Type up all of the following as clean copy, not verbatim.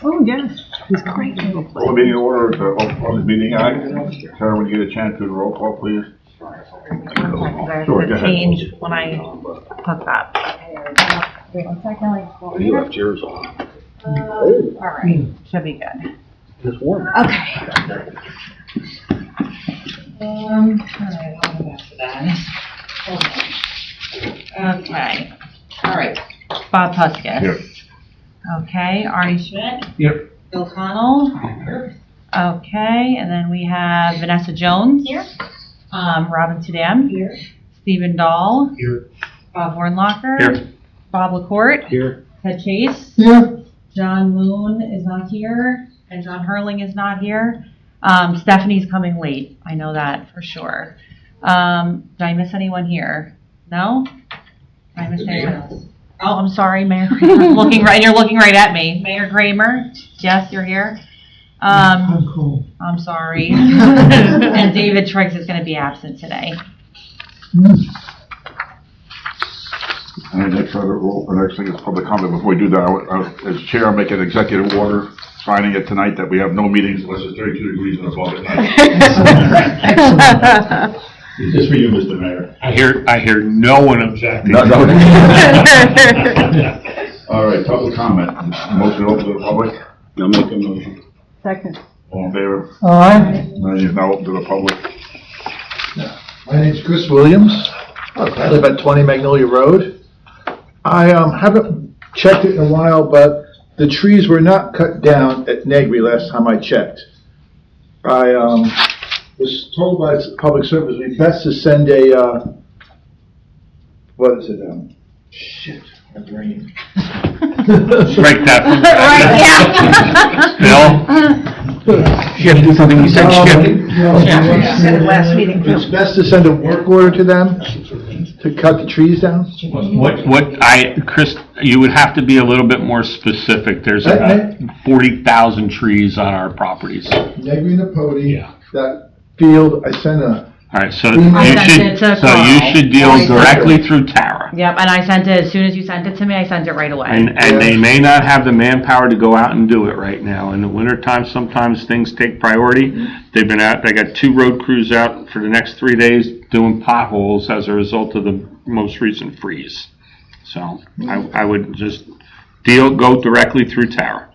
Oh, yes. He's great. Call meeting order, the meeting act. Sarah, when you get a chance, do the roll call, please. There's Sure, a go ahead. change when I hook up. Wait 1 second. You left yours on. All right, should be good. It's warm. Okay. All right, I'll go back to that. Okay. All right. Bob Huskis. Here. Okay, Arnie Schmidt. Here. Bill Connell. Okay, and then we have Vanessa Jones. Here. Robin Tudam. Here. Stephen Dahl. Here. Bob Hornlocker. Here. Bob LaCourte. Here. Ted Chase. Here. John Moon is not here, and John Hurling is not here. Stephanie's coming late. I know that for sure. Did I miss anyone here? No? Did I miss anyone else? Oh, I'm sorry, Mayor. You're looking right at me. Mayor Kramer. Yes, you're here. Cool. I'm sorry. And David Triggs is going to be absent today. And next thing is public comment. Before we do that, as chair, I'll make an executive order signing it tonight that we have no meetings unless it's 32 degrees and above at night. Is this for you, Mr. Mayor? I hear no one objecting. No. All right, public comment. Motion open to the public. I'll make a motion. Second. All in favor? Aye. Now open to the public. My name's Chris Williams. I live at 20 Magnolia Road. I haven't checked it in a while, but the trees were not cut down at Negri last time I checked. I was told by public service it'd be best to send a, what is it, shit, my brain. Strike that from Right, Bill? You have to do something you said, Skip. Said it last meeting, too. It's best to send a work order to them to cut the trees down. Chris, you would have to be a little bit more specific. There's about 40,000 trees on our properties. Negri Napodi, Yeah. that field, I sent a, All right, so I sent it to Carl. you should deal directly through Tara. Yep, and I sent it, as soon as you sent it to me, I sent it right away. And they may not have the manpower to go out and do it right now. In the wintertime, sometimes things take priority. They got 2 road crews out for the next 3 days doing potholes as a result of the most recent freeze. So I would just go directly through Tara.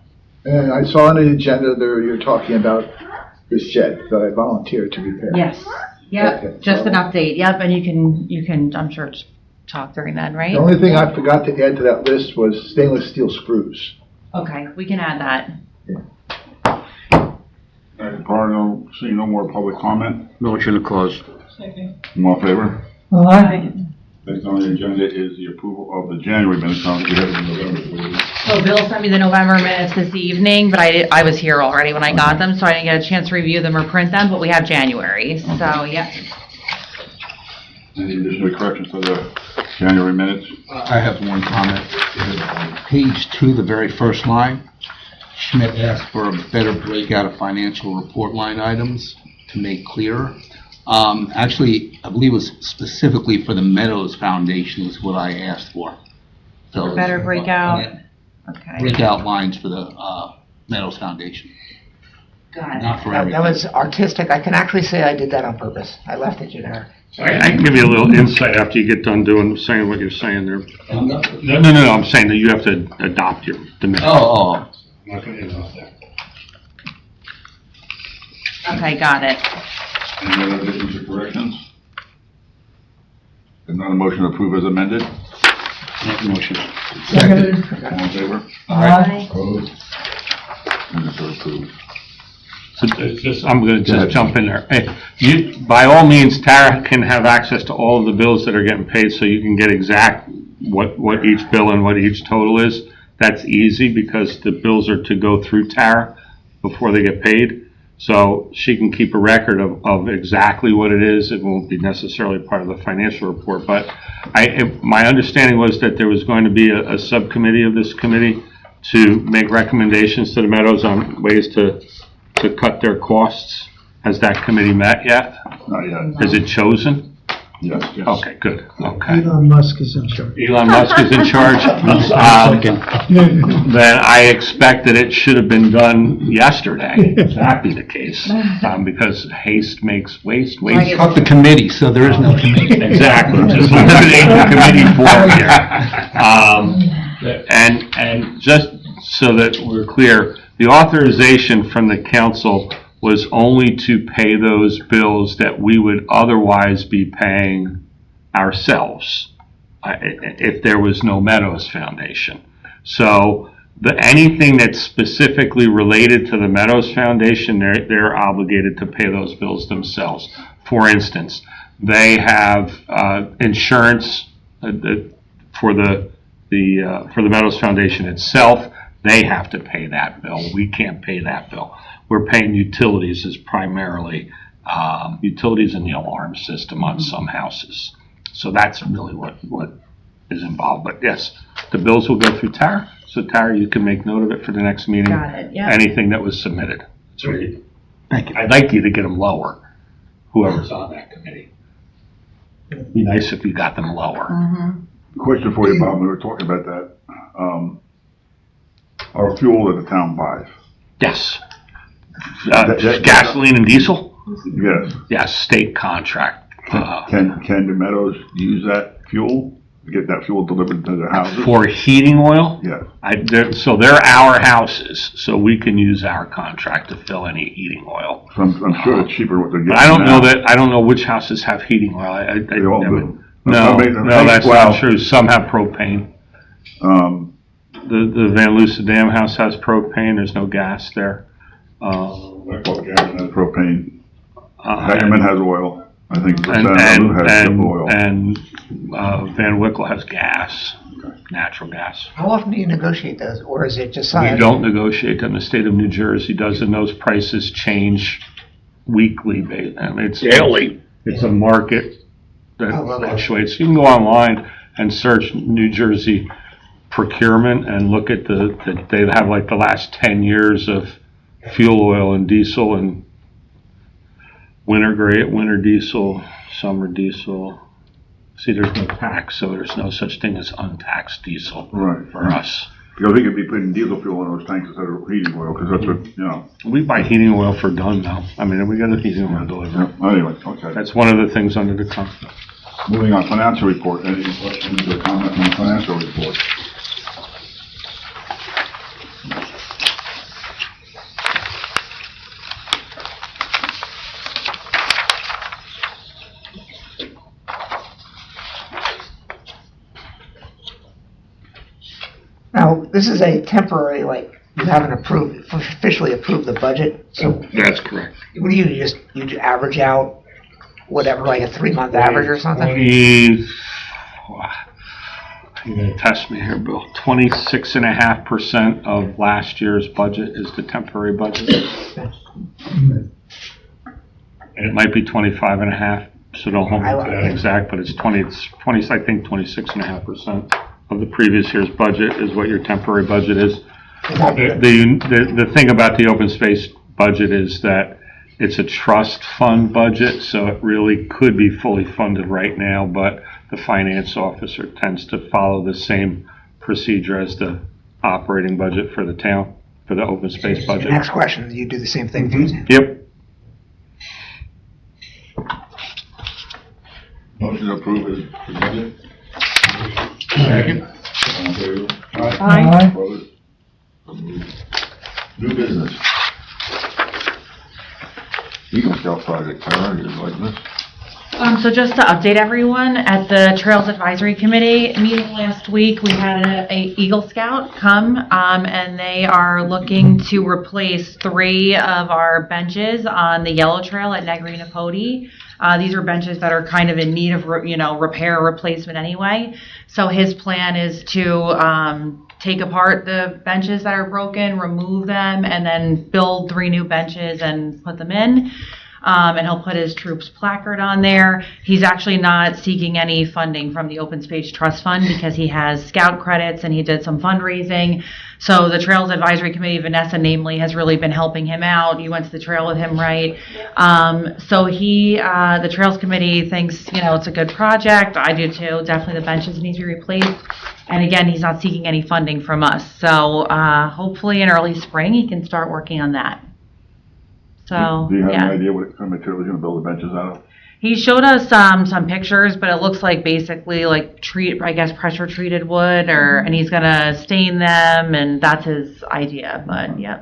and I saw on the agenda there you're talking about the shed that I volunteered to repair. Yes, yep, Okay. just an update, yep, and you can, I'm sure, talk during that, right? The only thing I forgot to add to that list was stainless steel screws. Okay, we can add that. All right, seeing no more public comment. Motion to close. All in favor? Aye. Next on the agenda is the approval of the January minutes. We have it in November, please. So Bill sent me the November minutes this evening, but I was here already when I got them, so I didn't get a chance to review them or print them, but we have January, so, yeah. Any additional corrections to the January minutes? I have one comment. Page 2, the very first line, Schmidt asked for a better breakout of financial report line items to make clearer. Actually, I believe it was specifically for the Meadows Foundation is what I asked for. So Better breakout, okay. breakout lines for the Meadows Foundation, Got it. not for That everything. was artistic. I can actually say I did that on purpose. I left it generic. I can give you a little insight after you get done saying what you're saying there. No, I'm saying that you have to adopt the minutes. Oh, I'm not going to interrupt that. Okay, got it. Any other additions or corrections? If not, a motion to approve as amended. Motion. Seconded. All in favor? Aye. Opposed? Minutes are approved. So I'm going to just jump in there. Hey, by all means, Tara can have access to all of the bills that are getting paid, so you can get exact what each bill and what each total is. That's easy because the bills are to go through Tara before they get paid. So she can keep a record of exactly what it is. It won't be necessarily part of the financial report, but my understanding was that there was going to be a subcommittee of this committee to make recommendations to the Meadows on ways to cut their costs. Has that committee met yet? Not yet. Is it chosen? Yes. Okay, good, okay. Elon Musk is in charge. Elon Musk is in charge. Then I expect that it should have been done yesterday, if that be the case. Because haste makes waste, waste. Cut the committee, so there is no committee. Exactly, just eliminate the committee form here. And just so that we're clear, the authorization from the council was only to pay those bills that we would otherwise be paying ourselves if there was no Meadows Foundation. So anything that's specifically related to the Meadows Foundation, they're obligated to pay those bills themselves. For instance, they have insurance for the Meadows Foundation itself. They have to pay that bill. We can't pay that bill. We're paying utilities as primarily utilities in the alarm system on some houses. So that's really what is involved. But yes, the bills will go through Tara. So Tara, you can make note of it for the next meeting. Got it, yeah. Anything that was submitted. Thank you. I'd like you to get them lower, whoever's on that committee. It'd be nice if you got them lower. Question for you, Bob, we were talking about that. Our fuel that the town buys. Yes. That- Gasoline and diesel? Yes. Yes, state contract. Can the Meadows use that fuel, to get that fuel delivered to their houses? For heating oil? Yes. So they're our houses, so we can use our contract to fill any heating oil. So I'm sure it's cheaper what they're getting But I don't know now. I don't know which houses have heating oil. They all do. No, that's Well, not true. Some have propane. The Van Luce Dam house has propane. There's no gas there. Gas has propane. Hackerman has oil. I think the San Luis has oil. And Van Wickle has gas, natural gas. How often do you negotiate those, or is it just We signed? don't negotiate them. The state of New Jersey does, and those prices change weekly. I mean, it's daily. It's a market that fluctuates. You can go online and search New Jersey procurement and look at they have like the last 10 years of fuel oil and diesel and winter diesel, summer diesel. See, there's no tax, so there's no such thing as untaxed diesel for us. Because we could be putting diesel fuel in those tanks instead of heating oil, because that's what, We buy heating oil for done now. I mean, we got a heating oil delivery. Anyway, okay. That's one of the things under the contract. Moving on, financial report. Any questions or comments on the financial report? Now, this is a temporary, you haven't officially approved the budget, so That's correct. what do you just average out, whatever, like a 3-month average or something? You're gonna test me here, Bill. 26.5% of last year's budget is the temporary budget. And it might be 25.5, so don't hold me to that exact, but it's 20, I think 26.5% of the previous year's budget is what your temporary budget is. The thing about the open space budget is that it's a trust fund budget, so it really could be fully funded right now, but the finance officer tends to follow the same procedure as the operating budget for the town, for the open space budget. Next question, you do the same thing too? Yep. Motion to approve is presented. Second. All in favor? Aye. Opposed? New business. Eagle Scout project, Tara, you like this? So just to update everyone, at the Trails Advisory Committee meeting last week, we had a Eagle Scout come, and they are looking to replace 3 of our benches on the Yellow Trail at Negri Napodi. These are benches that are kind of in need of, repair or replacement anyway. So his plan is to take apart the benches that are broken, remove them, and then build 3 new benches and put them in. and he'll put his troops placard on there. He's actually not seeking any funding from the Open Space Trust Fund because he has scout credits and he did some fundraising. So the Trails Advisory Committee, Vanessa namely, has really been helping him out. You went to the trail with him, right? So the Trails Committee thinks, it's a good project. I do too. Definitely the benches need to be replaced. And again, he's not seeking any funding from us. So hopefully in early spring, he can start working on that. So, Do you have yeah. any idea what kind of material he's gonna build the benches out of? He showed us some pictures, but it looks like basically like pressure treated wood, and he's gonna stain them, and that's his idea. But yeah.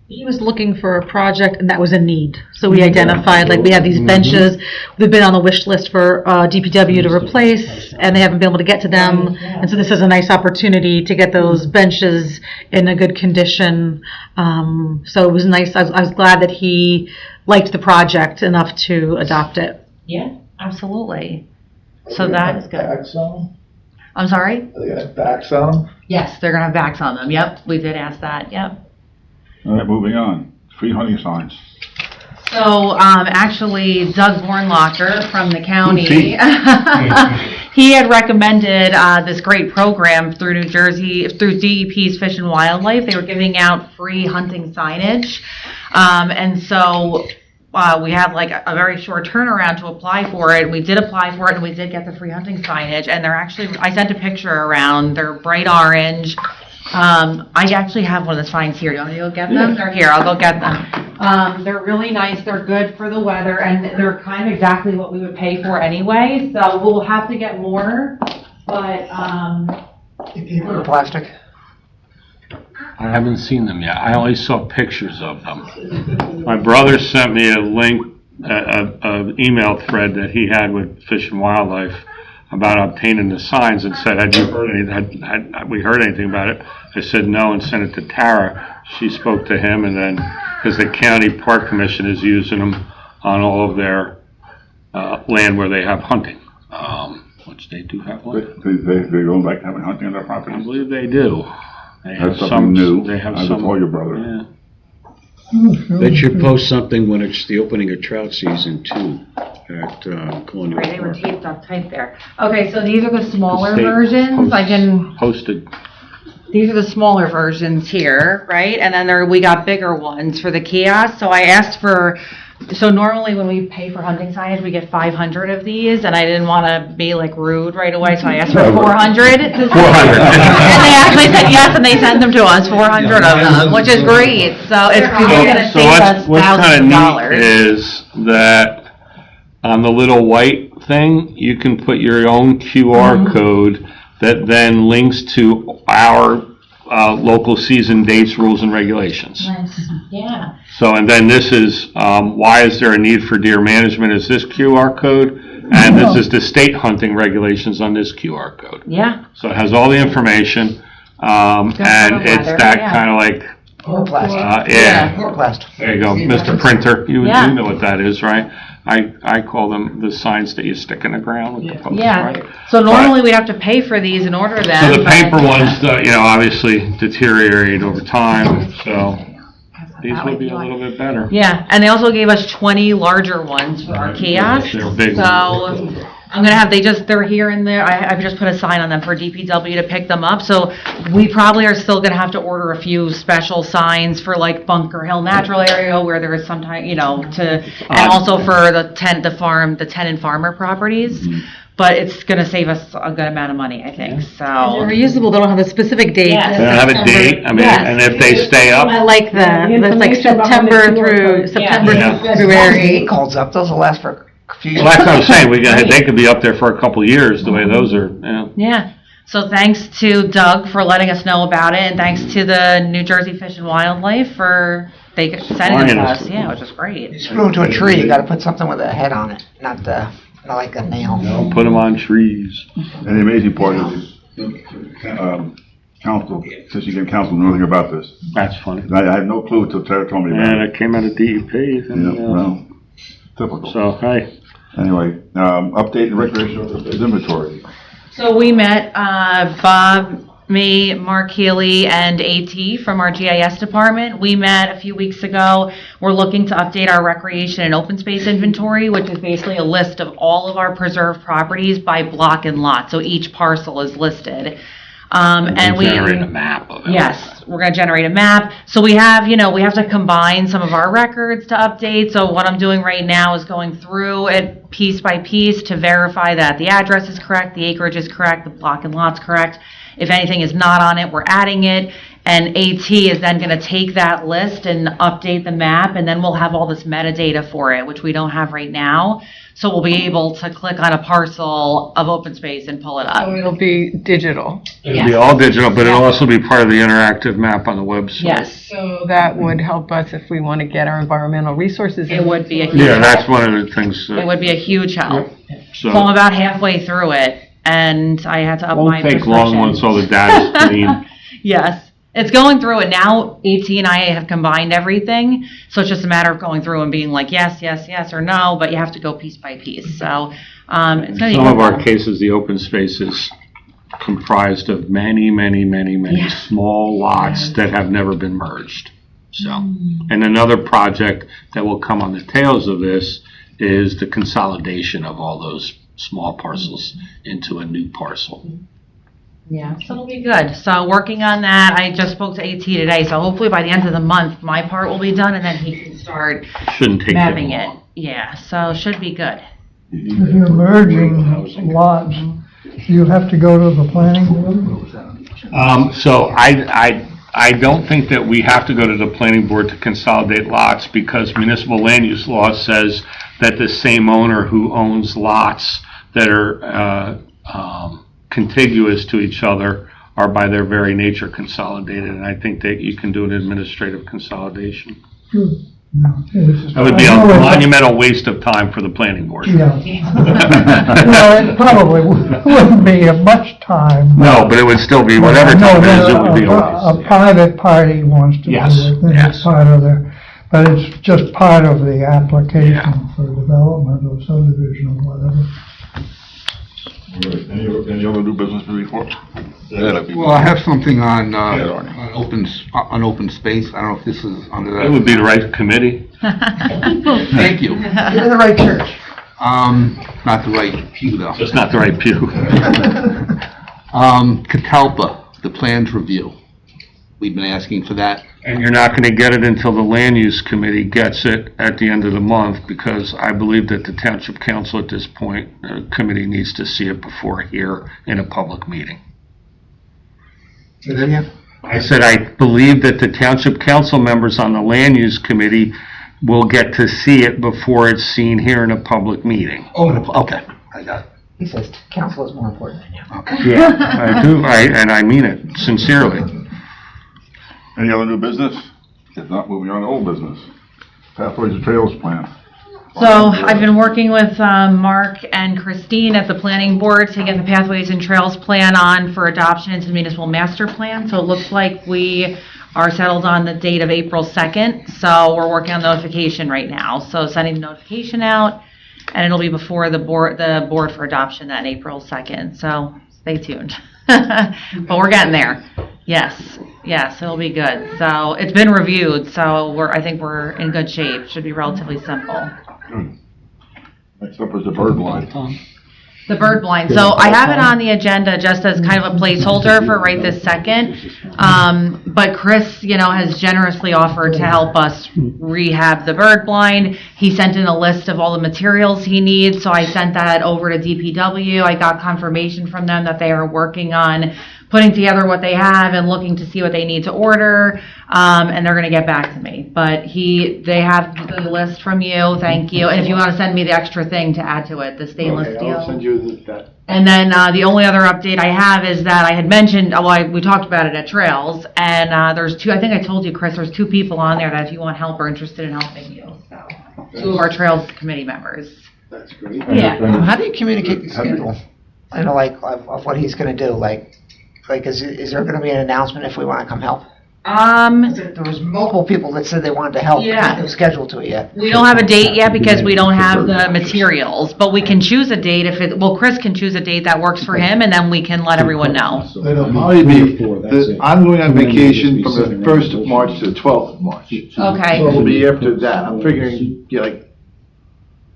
He was looking for a project, and that was a need. So we identified, we have these benches, they've been on the wish list for DPW to replace, and they haven't been able to get to them. And so this is a nice opportunity to get those benches in a good condition. So it was nice. I was glad that he liked the project enough to adopt it. Yeah, absolutely. So that is good. Backs on I'm sorry? them? Are they gonna have backs on them? Yes, they're gonna have backs on them. Yep, we did ask that. Yep. All right, moving on. Free hunting signs. So, actually, Doug Warnlocker from the county, Who's he had recommended this great program through New Jersey, through DEP's Fish and Wildlife. They were giving out free hunting signage. And so we had like a very short turnaround to apply for it. We did apply for it and we did get the free hunting signage. And they're actually, I sent a picture around, they're bright orange. I actually have one of the signs here. You want me to go get them? They're here. I'll go get them. They're really nice. They're good for the weather, and they're kind of exactly what we would pay for anyway. So we'll have to get more, but Paper or plastic? I haven't seen them yet. I only saw pictures of them. My brother sent me a link, an email thread that he had with Fish and Wildlife about obtaining the signs and said, had we heard anything about it? I said no and sent it to Tara. She spoke to him, and then, because the county park commission is using them on all of their land where they have hunting, which they do have one. They're going back to having hunting on their I property? believe they do. They have That's something new. They have I some. told your brother. Yeah. They should post something when it's the opening of trout season too, at Colonial they were Park. taped up tight there. Okay, so these are the smaller The state versions. I can. Posted. These are the smaller versions here, right? And then we got bigger ones for the kiosk. So I asked for, so normally when we pay for hunting signage, we get 500 of these, and I didn't want to be like rude right away, so I asked for 400. 400. And they actually said yes, and they sent them to us, 400 of them, which is great. So it's going to So save us what's kind thousands of of neat dollars. is that on the little white thing, you can put your own QR code that then links to our local season dates, rules, and regulations. Nice. Yeah. So, and then this is, why is there a need for deer management is this QR code, and this is the state hunting regulations on this QR code. Yeah. So it has all the information, and it's weather, that yeah. kind of like, Or plastic? yeah. Or plastic. There you go, Mr. Printer, you Yeah. know what that is, right? I call them the signs that you stick in the ground with the posts, right? Yeah. So normally we'd have to pay for these and order them. So the but- paper ones, obviously deteriorate over time, so these would be a little bit better. Yeah, and they also gave us 20 larger ones for our kiosks. They're big. So I'm gonna have, they're here and there. I've just put a sign on them for DPW to pick them up. So we probably are still gonna have to order a few special signs for like Bunker Hill Natural Area where there is sometimes, and also for the tenant farmer properties. But it's gonna save us a good amount of money, I think, so. They're reusable, they don't have a specific date. Yes. They don't have a date, I mean, Yes. and if they stay up, I like that, it's like September through Yeah. February. It calls up, those will last for a few years. well, that's what I'm saying, they could be up there for a couple of years, the way those are, Yeah, so thanks to Doug for letting us know about it, and thanks to the New Jersey Fish and Wildlife for, they sending it to us, yeah, which is You great. screw them to a tree, you gotta put something with a head on it, not like a nail. put them on trees. And the amazing part is, council, since you get council, know nothing about this. That's funny. I had no clue until Tara told me about And it. it came out of DEP, Yeah, well, typical. so, hey, Anyway, update the recreational inventory. So we met, Bob me, Mark Healy, and AT from our GIS department. We met a few weeks ago. We're looking to update our recreation and open space inventory, which is basically a list of all of our preserved properties by block and lot. So each parcel is listed. And we generate a map of it. Yes, we're gonna generate a map. So we have, we have to combine some of our records to update. So what I'm doing right now is going through it piece by piece to verify that the address is correct, the acreage is correct, the block and lot's correct. If anything is not on it, we're adding it. And AT is then gonna take that list and update the map, and then we'll have all this metadata for it, which we don't have right now. So we'll be able to click on a parcel of open space and pull it So up. it'll be digital. It'll be all digital, but it'll also be part of the interactive map on the website. Yes, So that would help us if we want to get our environmental resources. it would be a huge Yeah, help. that's one of the things It that, would be a huge help. so. So I'm about halfway through it, and I had to up my Won't take long once all the data's clean. Yes, it's going through it now. AT and I have combined everything, so it's just a matter of going through and being like, yes, yes, yes, or no, but you have to go piece by piece, so, it's gonna be. Some of our helpful. cases, the open space is comprised of many, many, many, many Yeah. small lots that have never been merged. So, and another project that will come on the tails of this is the consolidation of all those small parcels into a new parcel. Yeah, so it'll be good. So working on that, I just spoke to AT today, so hopefully by the end of the month, my part will be done, and then he can start Shouldn't take that mapping it. long. Yeah, so it should be good. If you're merging lots, do you have to go to the planning board? So I don't think that we have to go to the planning board to consolidate lots, because municipal land use law says that the same owner who owns lots that are contiguous to each other are by their very nature consolidated, and I think that you can do an administrative consolidation. No, it's- That would be I a know it's monumental waste of time for the planning board. Yeah. Well, it probably wouldn't be much time. No, but it would still be, whatever I know time it is, it that would be a always. private party wants to do Yes, it, then yes. it's part of their, but it's just part of the application for development or subdivision or whatever. Any other new business before? Well, I have something on open space. I don't know if this is under that. It would be the right committee. Thank you. You're in the right church. Not the right pew though. Just not the right pew. Catalpa, the plans review. We've been asking for that. And you're not gonna get it until the land use committee gets it at the end of the month, because I believe that the township council at this point, committee needs to see it before here in a public meeting. I said, I believe that the township council members on the land use committee will get to see it before it's seen here in a public meeting. Oh, okay. I got it. He says council is more important than you. Okay. Yeah, I do, and I mean it sincerely. Any other new business? If not, moving on to old business. Pathways and Trails Plan. So I've been working with Mark and Christine at the planning board to get the Pathways and Trails Plan on for adoption into the municipal master plan. So it looks like we are settled on the date of April 2nd. So we're working on notification right now. So sending the notification out, and it'll be before the board for adoption that April 2nd. So stay tuned. But we're getting there. Yes, it'll be good. So it's been reviewed, so I think we're in good shape. Should be relatively simple. Good. Next up is the bird line. The bird blind. So I have it on the agenda just as kind of a placeholder for right this second. But Chris, has generously offered to help us rehab the bird blind. He sent in a list of all the materials he needs, so I sent that over to DPW. I got confirmation from them that they are working on putting together what they have and looking to see what they need to order, and they're going to get back to me. But they have the list from you, thank you. And if you want to send me the extra thing to add to it, the stainless steel. I'll send you that. And then the only other update I have is that I had mentioned, we talked about it at Trails, and there's two, I think I told you, Chris, there's two people on there that if you want help are interested in helping you, so. Two of our Trails committee members. That's great. Yeah. How do you communicate the schedule? I know, of what he's gonna do, is there gonna be an announcement if we wanna come help? There was multiple people that said they wanted to help. Yeah. It was scheduled to it yet. We don't have a date yet because we don't have the materials, but we can choose a date if it, well, Chris can choose a date that works for him, and then we can let everyone know. It'll probably be, I'm going on vacation from the 1st of March to the 12th of March. Okay. So it'll be after that. I'm figuring, like,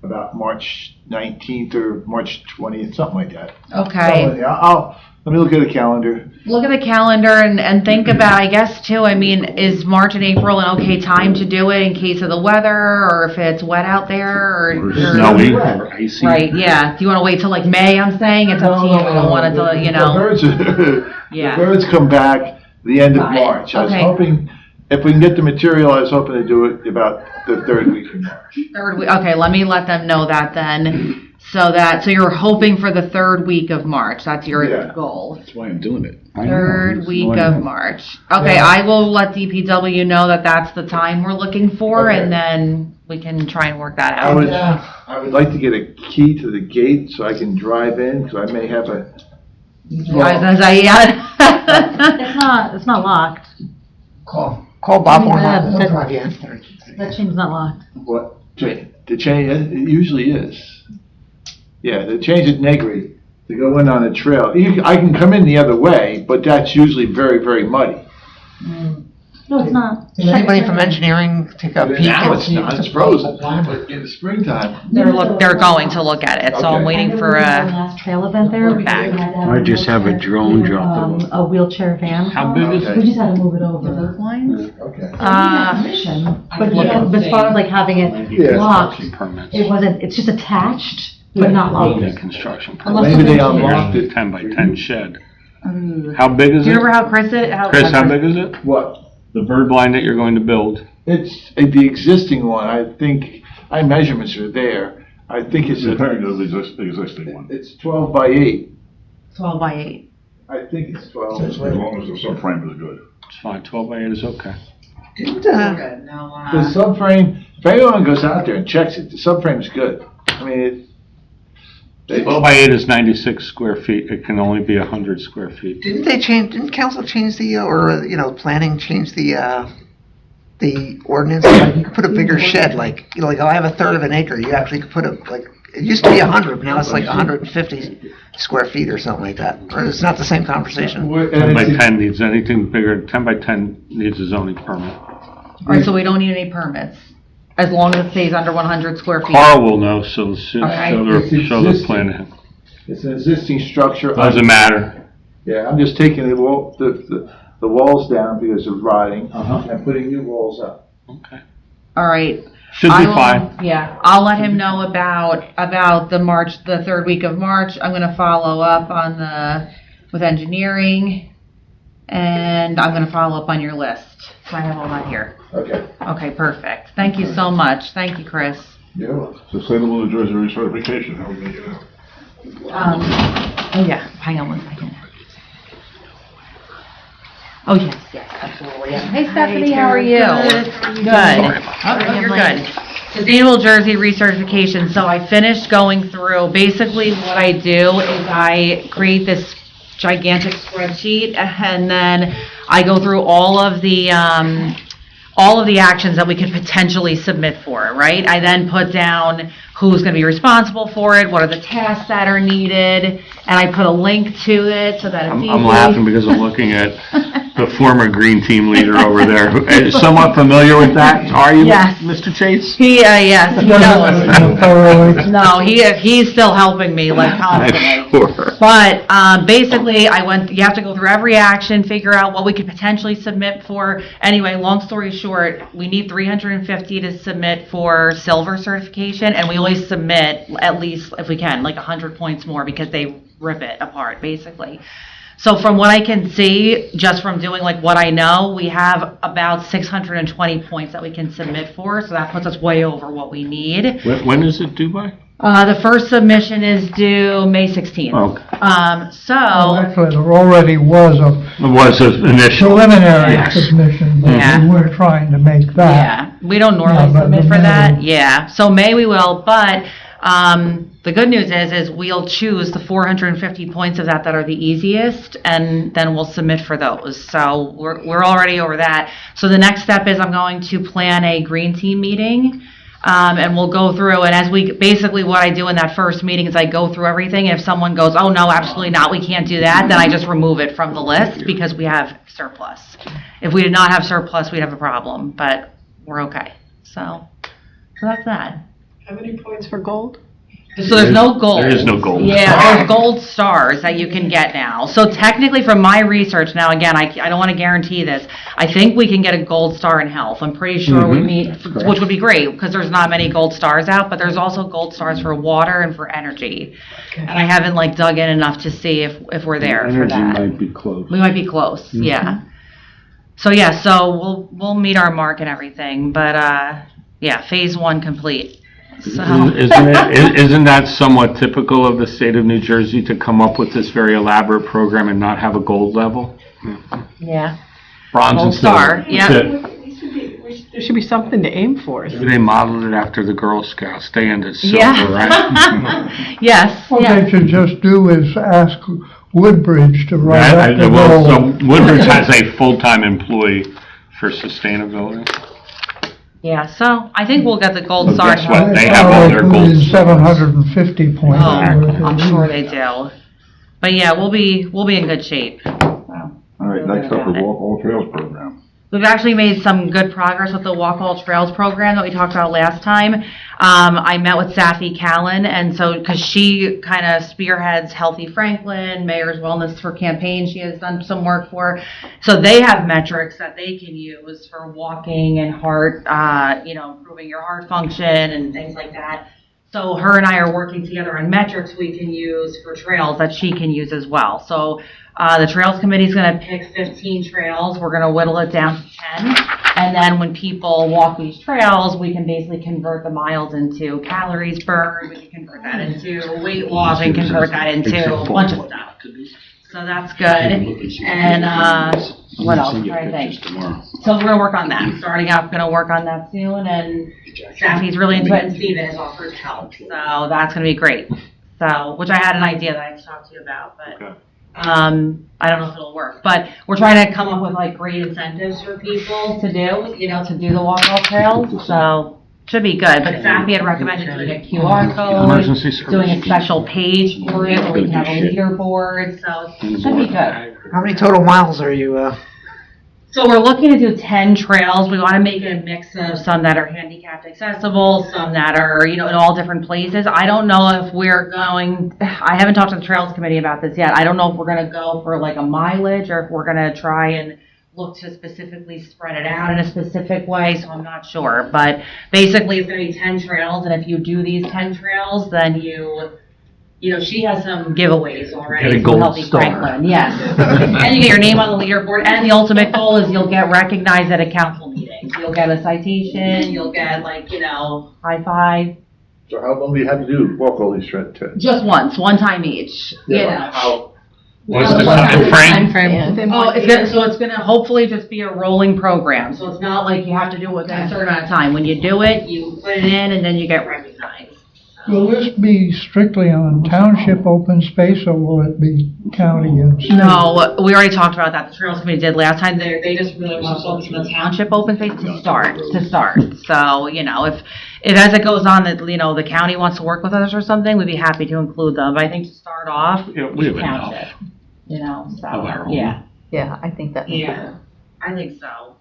about March 19th or March 20th, something like that. Okay. So, yeah, let me look at the calendar. Look at the calendar and think about, I guess, too, I mean, is March and April an okay time to do it in case of the weather, or if it's wet out there, or? Snowy or icy. Right, yeah. Do you wanna wait till like May, I'm saying? It's up to you. We don't want it to, you The know. birds, Yeah. the birds come back the end of Got it. March. I was Okay. hoping, if we can get the material, I was hoping to do it about the 3rd week of March. Third week, okay, let me let them know that then. So you're hoping for the 3rd week of March. That's your Yeah. goal. That's why I'm doing it. 3rd week of March. Okay, Yeah. I will let DPW know that that's the time we're looking for, Okay. and then we can try and work that I out. would like to get a key to the gate so I can drive in, because I may have a. I was gonna say, yeah. It's not locked. Call Bob Yeah, Warnock. He'll that- drive you in. That chain's not locked. What? The chain, it usually is. Yeah, the chain's at Negri to go in on a trail. I can come in the other way, but that's usually very, very muddy. No, it's not. Can anybody from engineering take a peek? Now and it's see if not, it's a frozen, climber- but in the springtime. They're going to look at it, so I'm Okay. waiting for a, Last trail event there. we Back. had to have I just have a drone drop A wheelchair van. How big is Okay. We just had to move it over. lines? Okay. But yeah, but as far as like having it Yeah. locked, Construction permits. it wasn't, it's just attached, but not Need a locked. construction Unless permit. Maybe they something- unlocked it. 10 by 10 shed. Do How big is you it? remember how Chris did? Chris, how big is it? What? The bird blind that you're going to build? It's the existing one, I think, my measurements are there. I think it's, Comparing to the existing one, it's 12 by 8. 12 by 8. I think it's 12. as long as the subframe is good. It's fine, 12 by 8 is okay. Didn't, Good, no, The subframe, if anyone goes out there and checks it, the subframe's good. I mean, 12 by 8 is 96 square feet. It can only be 100 square feet. didn't council change planning change the ordinance? Like, you could put a bigger shed, like, oh, I have a third of an acre, you actually could put it used to be 100, but now it's like 150 square feet or something like that. Or it's not the same conversation. 10 by 10 needs anything bigger, 10 by 10 needs a zoning permit. Alright, so we don't need any permits, as long as it stays under 100 square feet. Carl will know, so show Okay. the plan to him. It's an existing structure. Doesn't matter. Yeah, I'm just taking the walls down because of rotting and putting new walls up. Okay. Alright. Should be fine. Yeah, I'll let him know about the 3rd week of March. I'm gonna follow up with engineering, and I'm gonna follow up on your list. So I have all that here. Okay. Okay, perfect. Thank you so much. Thank you, Chris. You're welcome. Sustainable New Jersey recertification, how are we gonna get it? Oh yeah, hang on one second. Oh, yes, absolutely. Yeah. Hey Stephanie, how are you? Good. Oh, you're good. Sustainable Jersey recertification. So I finished going through, basically what I do is I create this gigantic spreadsheet, and then I go through all of the actions that we could potentially submit for, right? I then put down who's gonna be responsible for it, what are the tasks that are needed, and I put a link to it so that it's easy. I'm laughing because I'm looking at the former green team leader over there. Who is somewhat familiar with that? Are you, Yes. Mr. Chase? Yes, he knows. Thoroughly. No, he's still helping me, like, constantly. I'm sure. But basically, you have to go through every action, figure out what we could potentially submit for. Anyway, long story short, we need 350 to submit for silver certification, and we always submit at least, if we can, like 100 points more because they rip it apart, basically. So from what I can see, just from doing like what I know, we have about 620 points that we can submit for, so that puts us way over what we need. When is it due by? The first submission is due May 16th. Okay. Actually, there already was a It was initial. preliminary Yes. submission, but Yeah. we weren't trying to make that. Yeah, we don't normally Yeah, but submit the for that, May- yeah, so May we will, but, The good news is we'll choose the 450 points of that are the easiest, and then we'll submit for those. So we're already over that. So the next step is I'm going to plan a green team meeting, and we'll go through, and as basically what I do in that first meeting is I go through everything. If someone goes, oh, no, absolutely not, we can't do that, then I just remove it from the list because we have surplus. If we did not have surplus, we'd have a problem, but we're okay. So that's that. How many points for gold? So there's no gold. There is no gold. Yeah, there's gold stars that you can get now. So technically, from my research, now again, I don't want to guarantee this. I think we can get a gold star in health. I'm pretty sure we meet, which would be great because there's not many gold stars out. But there's also gold stars for water and for energy. And I haven't dug in enough to see if we're there for Energy that. might be close. We might be close. Yeah. So we'll meet our mark and everything. But phase 1 complete. So. Isn't that somewhat typical of the state of New Jersey to come up with this very elaborate program and not have a gold level? Yeah. Bronze Gold and star, silver. yeah. That's it. There should be something to aim for. They modeled it after the Girl Scouts. They ended silver, Yeah. right? Yes. What Yeah. they should just do is ask Woodbridge to write up the So goal. Woodbridge has a full-time employee for sustainability. Yeah, so I think we'll get the gold So star. guess what? They have all their gold stars. 750 points. Oh, I'm sure they do. But yeah, we'll be in good shape. So, All right, next up, the Walk All Trails program. we've actually made some good progress with the Walk All Trails program that we talked about last time. I met with Safi Callan, and so because she kind of spearheads Healthy Franklin, Mayor's Wellness for campaign, she has done some work for. So they have metrics that they can use for walking and heart, improving your heart function and things like that. So her and I are working together on metrics we can use for trails that she can use as well. So the Trails Committee is going to pick 15 trails. We're going to whittle it down to 10. And then when people walk these trails, we can basically convert the miles into calories burned. We can convert that into weight loss and convert that into a bunch of stuff. So that's good. And what else? I'm trying to think. So we're going to work on that. Starting out, going to work on that soon. And Stephanie's really into it, and Steven has offered help. So that's going to be great. So, which I had an idea that I talked to you about, but I don't know if it'll work. But we're trying to come up with great incentives for people to do the walk all trails. So should be good. But Safi had recommended doing a QR code, Emergency service. doing a special page for it where we can have a leaderboard. So it should be good. How many total miles are you, So we're looking to do 10 trails. We want to make it a mix of some that are handicapped accessible, some that are, in all different places. I don't know if we're going, I haven't talked to the Trails Committee about this yet. I don't know if we're going to go for a mileage or if we're going to try and look to specifically spread it out in a specific way, so I'm not sure. But basically it's going to be 10 trails, and if you do these 10 trails, then she has some giveaways already. Get a from gold Healthy star. Franklin, yes. And you get your name on the leaderboard, and the ultimate goal is you'll get recognized at a council meeting. So you'll get a citation, you'll get high five. So how long do you have to do, walk all these trails? Just once, one time each, What's the time frame? it's gonna hopefully just be a rolling program, so it's not like you have to do it within a certain amount of time. When you do it, you put it in and then you get recognized. Will this be strictly on township open space, or will it be county and state? No, we already talked about that. The Trails Committee did last time. They just really want to focus on the township open space to start. So, if as it goes on that, the county wants to work with us or something, we'd be happy to include them. But I think to start off, We have township, enough so, of our own. yeah. Yeah, I think that. Yeah, I think so.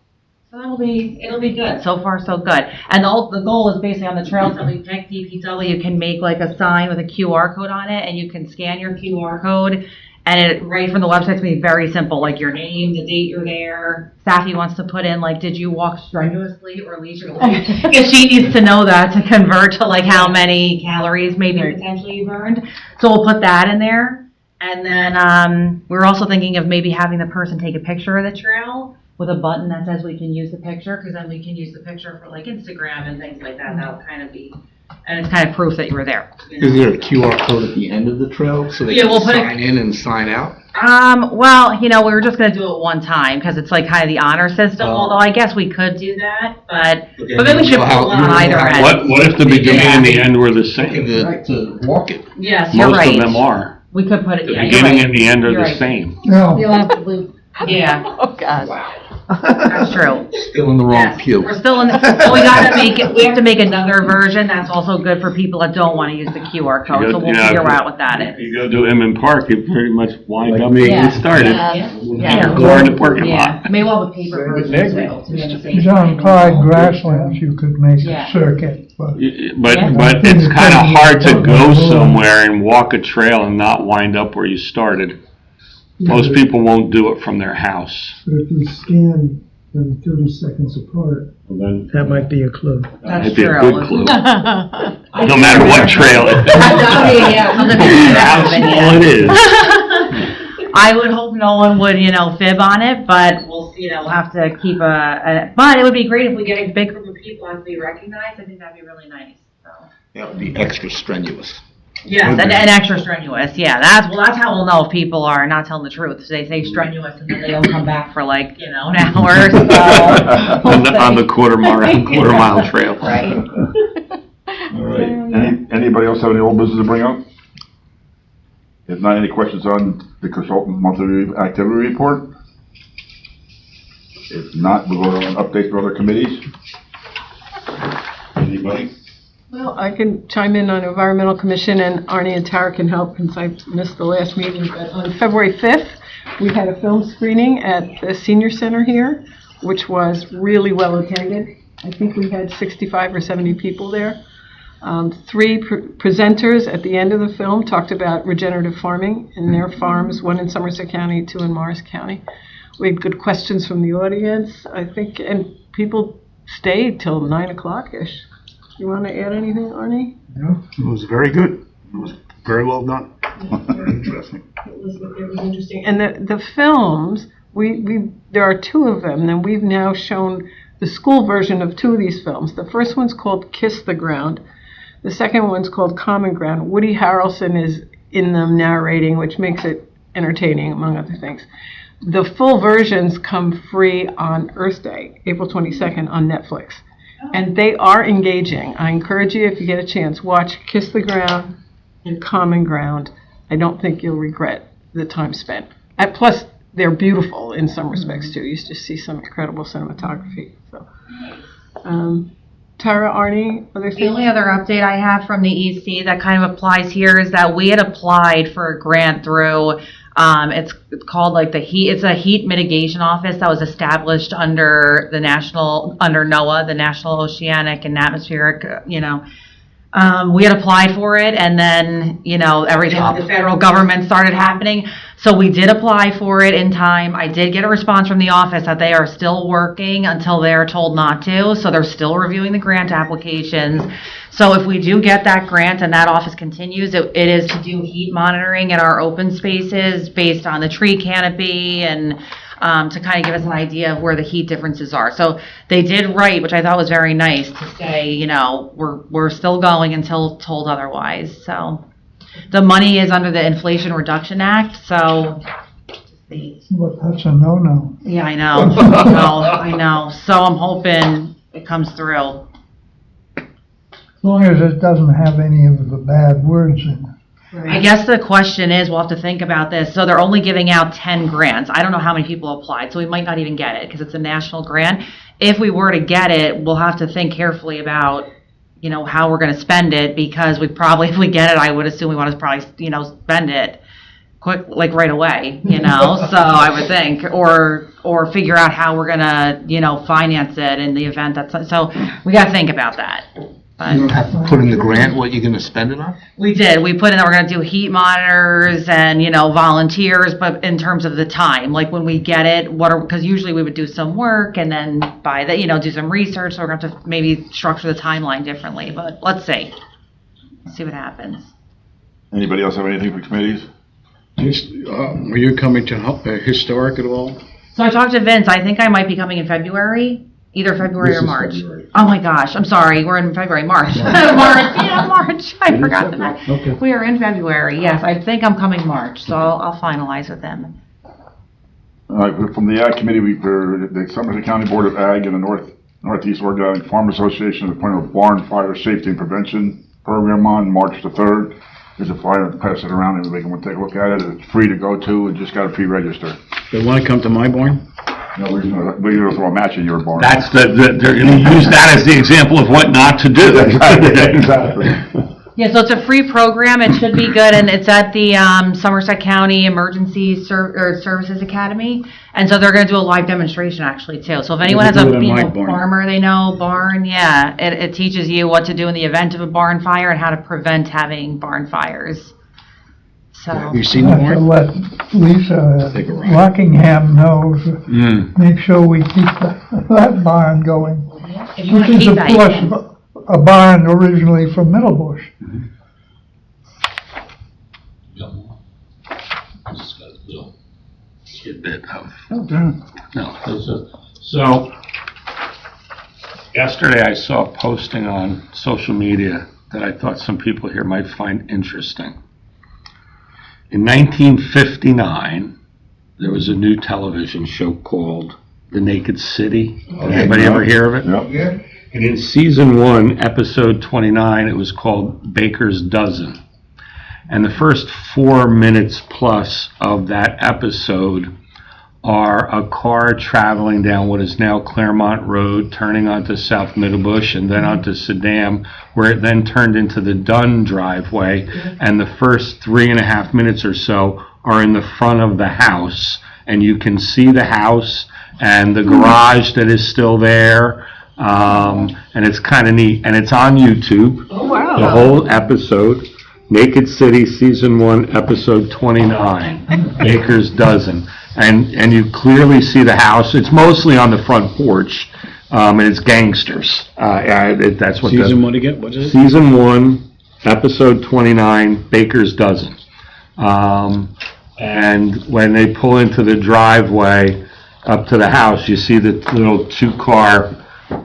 So it'll be good. So far, so good. And the goal is basically on the trails that we picked, DPW can make a sign with a QR code on it, and you can scan your QR code, and it right from the website to be very simple, your name, the date you're there. Safi wants to put in did you walk strenuously or leisurely? Because she needs to know that to convert to how many calories maybe potentially you burned. So we'll put that in there. And then we're also thinking of maybe having the person take a picture of the trail with a button that says we can use the picture, because then we can use the picture for Instagram and things like that. That'll kind of be, and it's kind of proof that you were there. Is there a QR code at the end of the trail so they Yeah, can we'll put sign in and sign out? Well, we were just gonna do it one time, because it's like kind of the honor system, although I guess we could do that, but maybe we should pull on either end. What if the beginning and the end were the same? To walk it. Yes, you're Most right. of them are. We could put it, The yeah, you're beginning right. and the end are You're the right. same. No, You'll have to loop. Yeah, Oh, God. that's true. Still in the wrong Yes. pew. We're still in, we have to make another version that's also good for people that don't want to use the QR code, so we'll figure out what that is. You go to Emmett Park, you pretty much wind Like up me. where you started. Yeah. Or in the parking Yeah, lot. maybe we'll have a paper version too, to be on the safe John side. Clyde grasslands, you could make Yeah. a circuit, but But Yeah. it's kind of hard to go somewhere and walk a trail and not wind up where you started. Most people won't do it from their house. If you scan them 30 seconds apart, Then that might be a clue. That's that'd be a true. good clue. No matter what trail it is. Yeah, something like that, How but yeah. small it is. I would hope no one would, fib on it, but we'll, we'll have to keep but it would be great if we get a big group of people as we recognize. I think that'd be really nice, so. That would be extra strenuous. Yes, and extra strenuous, yeah, that's how we'll know if people are not telling the truth. They say strenuous and then they don't come back for an hour or so. On the quarter mile trail. Right. All right. Anybody else have any old business to bring up? If not, any questions on the consultant monthly activity report? If not, we'll go on updates for other committees. Anybody? Well, I can chime in on Environmental Commission, and Arnie and Tara can help since I missed the last meeting. But on February 5th, we had a film screening at the Senior Center here, which was really well attended. I think we had 65 or 70 people there. Three presenters at the end of the film talked about regenerative farming in their farms, one in Somerset County, two in Morris County. We had good questions from the audience, I think, and people stayed till 9 o'clock-ish. You want to add anything, Arnie? It was very good. It was very well done. Interesting. It was interesting. And the films, there are two of them, and we've now shown the school version of two of these films. The first one's called Kiss the Ground. The second one's called Common Ground. Woody Harrelson is in them narrating, which makes it entertaining, among other things. The full versions come free on Earth Day, April 22nd, on Netflix. And they are engaging. I encourage you, if you get a chance, watch Kiss the Ground and Common Ground. I don't think you'll regret the time spent. Plus, they're beautiful in some respects, too. You just see some incredible cinematography. So, Tara, Arnie, other The things? only other update I have from the EC that kind of applies here is that we had applied for a grant through, it's called it's a heat mitigation office that was established under NOAA, the National Oceanic and Atmospheric, we had applied for it, and then, everything with the federal government started happening. So we did apply for it in time. I did get a response from the office that they are still working until they're told not to. So they're still reviewing the grant applications. So if we do get that grant and that office continues, it is to do heat monitoring in our open spaces based on the tree canopy and to kind of give us an idea of where the heat differences are. So they did write, which I thought was very nice, to say, we're still going until told otherwise. So the money is under the Inflation Reduction Act, so. but that's a no-no. Yeah, I know. I know. So I'm hoping it comes through. As long as it doesn't have any of the bad words in it. I guess the question is, we'll have to think about this. So they're only giving out 10 grants. I don't know how many people applied, so we might not even get it because it's a national grant. If we were to get it, we'll have to think carefully about, how we're going to spend it, because we probably, if we get it, I would assume we want to probably, spend it quick, right away, so I would think, or figure out how we're going to, finance it in the event so we got to think about that. But You don't have to put in the grant what you're gonna spend it on? we did. We put in that we're going to do heat monitors and, volunteers, but in terms of the time, when we get it, because usually we would do some work and then by the, do some research, so we're going to have to maybe structure the timeline differently, but let's see. See what happens. Anybody else have anything for committees? Just, are you coming to help Historic at all? So I talked to Vince. I think I might be coming in February. Either February This or is March. February. Oh my gosh, I'm sorry, we're in February, March. March, I forgot that. Okay. We are in February, yes, I think I'm coming March, so I'll finalize with them. From the Ag Committee, the Somerset County Board of Ag and the Northeast Organic Farm Association has appointed a barn fire safety and prevention program on March the 3rd. There's a flyer, pass it around, everybody can take a look at it. It's free to go to, and just gotta pre-register. They want to come to my barn? No, we're gonna throw a match in your barn. That's they're gonna use that as the example of what not to do. Exactly. Yeah, so it's a free program, it should be good, and it's at the Somerset County Emergency Services Academy, and so they're gonna do a live demonstration actually too. So if anyone has do a it in my barn. farmer they know, barn, yeah, it teaches you what to do in the event of a barn fire and how to prevent having barn fires. So, Have you seen I the have to barn? let Lisa Take a ride. Rockingham know, Mm. make sure we keep that barn going. if you wanna Which is, keep of that, you course, can. a barn originally from Middlebush. Bit of Oh, darn. No, so, yesterday I saw a posting on social media that I thought some people here might find interesting. In 1959, there was a new television show called The Naked City. Did anybody ever hear of it? Yep. And in season 1, episode 29, it was called Baker's Dozen. And the first 4 minutes plus of that episode are a car traveling down what is now Claremont Road, turning onto South Middlebush and then onto Saddam, where it then turned into the Dunn driveway. And the first 3.5 minutes or so are in the front of the house. And you can see the house and the garage that is still there. And it's kind of neat. And it's on YouTube. Oh, wow. The whole episode. Naked City, Season 1, Episode 29, Baker's Dozen. And you clearly see the house. It's mostly on the front porch, and it's gangsters. That's what Season one again, what is it? Season 1, Episode 29, Baker's Dozen. And when they pull into the driveway up to the house, you see the little 2-car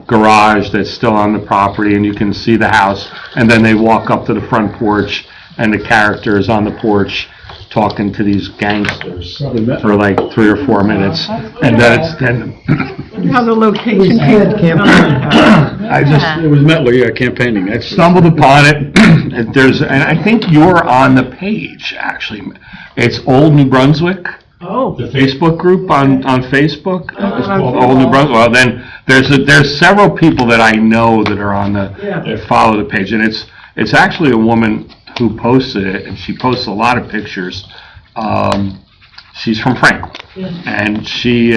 garage that's still on the property, and you can see the house. And then they walk up to the front porch, and the character is on the porch talking to these gangsters for like 3 or 4 minutes. And then How the location We had came. I just It was Mettler, campaigning, that's. stumbled upon it. And I think you're on the page, actually. It's Old New Brunswick. Oh. The Facebook group on Facebook is called Old New Brunswick. Well, then there's several people that I know that are on that follow the page, and it's actually a woman who posted it, and she posts a lot of pictures. She's from Franklin, and she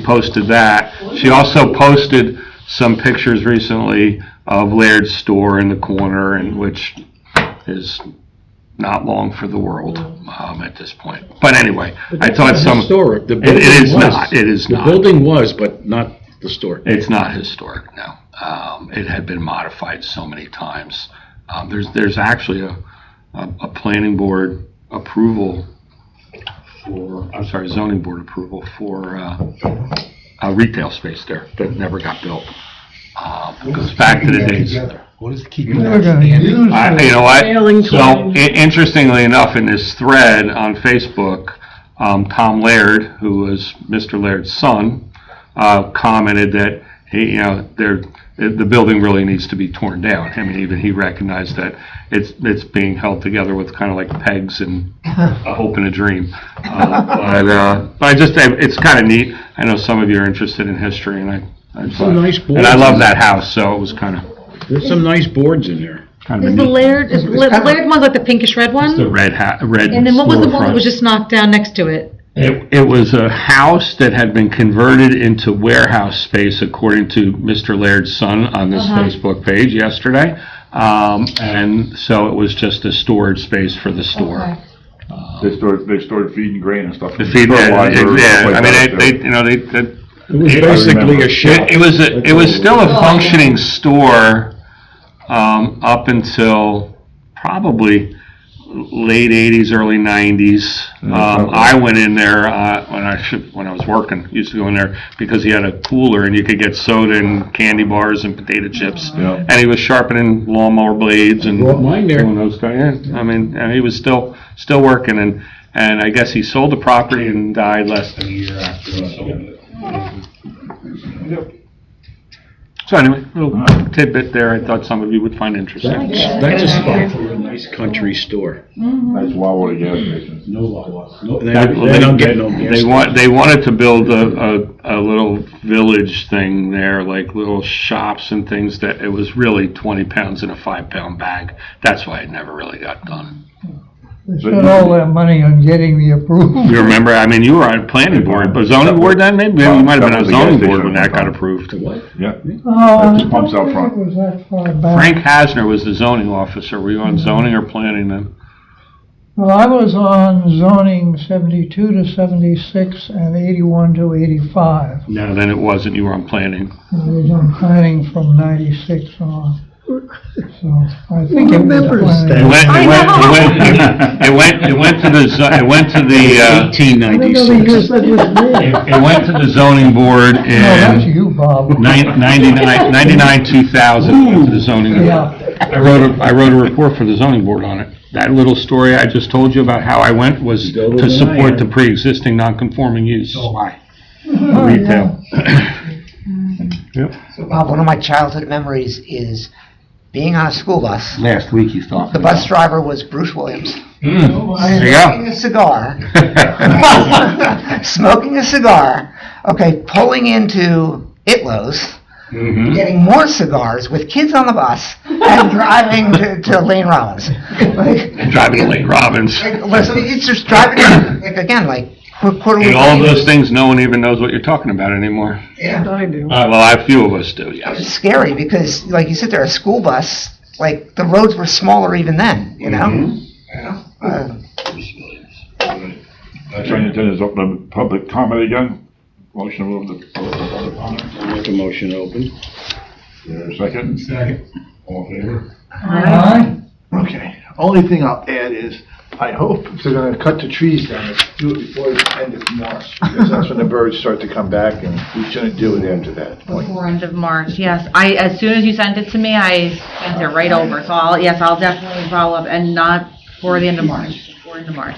posted that. She also posted some pictures recently of Laird's store in the corner, and which is not long for the world at this point. But anyway, I thought some Historic, the it building is was. not. It is The not. building was, but not the store. It's not historic, no. It had been modified so many times. There's actually a planning board approval zoning board approval for a retail space there that never got built. It goes back to the days. What is keeping You're that gonna standing? use You know what? Failing So, twins. interestingly enough, in this thread on Facebook, Tom Laird, who was Mr. Laird's son, commented that the building really needs to be torn down. I mean, even he recognized that it's being held together with kind of like pegs and a hope and a dream. But it's kind of neat. I know some of you are interested in history, and Some nice boards. and I love that house, so it was kind of There's some nice boards in there. a Is the neat. Laird, is the Laird one's like the pinkish red It's the one? red And then what was the one that storefront. was just knocked down next to it? It was a house that had been converted into warehouse space, according to Mr. Laird's son on this Facebook page yesterday. And so it was just a storage space for the store. They stored feed and grain and stuff. The feed, Fertilizer, yeah, stuff like I mean, that, they, too. you know, they, It was basically a shop. it was still a functioning store, up until probably late 80s, early 90s. I went in there when I was working, used to go in there because he had a cooler and you could get soda and candy bars and potato chips. Yeah. And he was sharpening lawnmower blades and Brought mine there. doing those kind. Yeah, I mean, and he was still working, and I guess he sold the property and died less than a year after he sold it. So anyway, little tidbit there. I thought some of you would find interesting. That's a spot for a nice country store. Nice Wawa gas station. No laws. No, they don't get no gas. They wanted to build a little village thing there, like little shops and things that it was really 20 pounds in a 5-pound bag. That's why it never really got done. They spent all that money on getting the approval. You remember, I mean, you were on planning board, but zoning board then, maybe you might have been on zoning board when that got approved. What? Yeah. I Just pumps out don't front. think it was that far back. Frank Hasner was the zoning officer. Were you on zoning or planning then? Well, I was on zoning 72 to 76 and 81 to 85. No, then it wasn't. You were on planning. I was on planning from 96 on. So I think it was It planning. went to the 1896. it went to the zoning board No, that's in you, Bob. 99, 2000, it went to the zoning. Yeah. I wrote a report for the zoning board on it. That little story I just told you about how I went was to support the pre-existing non-conforming use. Retail. Yep. So Bob, one of my childhood memories is being on a school bus. Last week he's talking The bus driver was Bruce Williams. There you Smoking go. a cigar. Smoking a cigar. Okay, pulling into Itlo's, getting more cigars with kids on the bus, and driving to Lane Robbins. Driving to Lane Robbins. Listen, it's just driving in, like, again, like, quarterly. And all those things, no one even knows what you're talking about anymore. Yeah. I do. Well, a few of us do, yes. It's scary because, like, you sit there, a school bus, like, the roads were smaller even then, you know? Next on the agenda is open public comment again. Motion to move the public comment. Make a motion open. Is there a second? Second. All in favor? Aye. Okay, only thing I'll add is, I hope if they're gonna cut the trees down, do it before the end of March, because that's when the birds start to come back, and we shouldn't do it after that point. Before end of March, yes. As soon as you sent it to me, I sent it right over. So I'll definitely follow up, and not for the end of March, before end of March.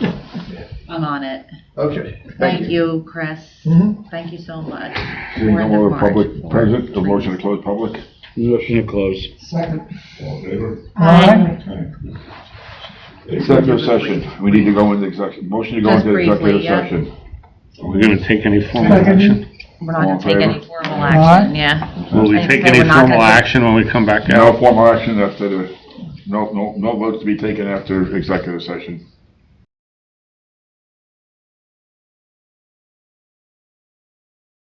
I'm on it. Okay, Thank you, Chris. Mhm. Thank you so much. Seeing Before no end of more March. public present, the motion to close public. Motion to close. All in favor? Aye. Executive session. We need to go into executive, motion to go Just into executive briefly, yeah. session. Are we going to take any formal action? We're not All gonna in take favor? any formal action, yeah. Will we I take said any we're not formal gonna take- action when we come back No out? formal action after no votes to be taken after executive session.